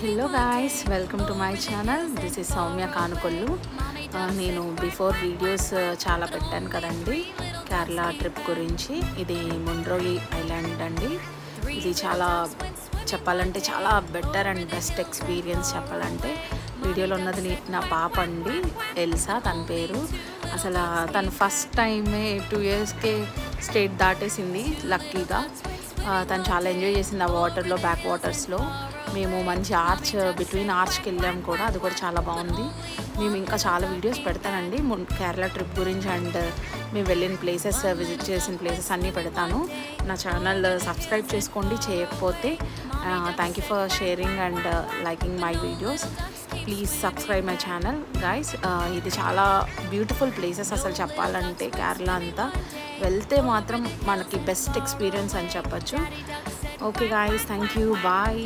Hello guys, welcome to my channel. This is Soumya Kanukollu. నేను before videos చాలా పెట్టాను కదండి కేరళ ట్రిప్ గురించి. ఇది ముండ్రోయి ఐలాండ్ అండి. ఇది చాలా చెప్పాలంటే చాలా బెటర్ అండ్ బెస్ట్ ఎక్స్పీరియన్స్ చెప్పాలంటే. వీడియోలో ఉన్నది నా పాప అండి, ఎల్సా తన పేరు. అసలు తను ఫస్ట్ టైమే 2 ఇయర్స్కే స్టేట్ దాటేసింది లక్కీగా. తను చాలా ఎంజాయ్ చేసింది ఆ వాటర్లో, బ్యాక్ వాటర్స్లో. మేము మంచి బిట్వీన్ ఆర్చ్కి వెళ్ళాము కూడా, అది కూడా చాలా బాగుంది. మేము ఇంకా చాలా వీడియోస్ పెడతానండి కేరళ ట్రిప్ గురించి అండ్ మేము వెళ్ళిన ప్లేసెస్, విజిట్ చేసిన ప్లేసెస్ అన్నీ పెడతాను. నా ఛానల్ సబ్స్క్రైబ్ చేసుకోండి చేయకపోతే. Thank you for sharing and liking my videos. Please subscribe my channel guys. ఇది చాలా బ్యూటిఫుల్ ప్లేసెస్ అసలు చెప్పాలంటే. కేరళ అంతా వెళ్తే మాత్రం మనకి బెస్ట్ ఎక్స్పీరియన్స్ అని చెప్పచ్చు. Okay guys, thank you, bye.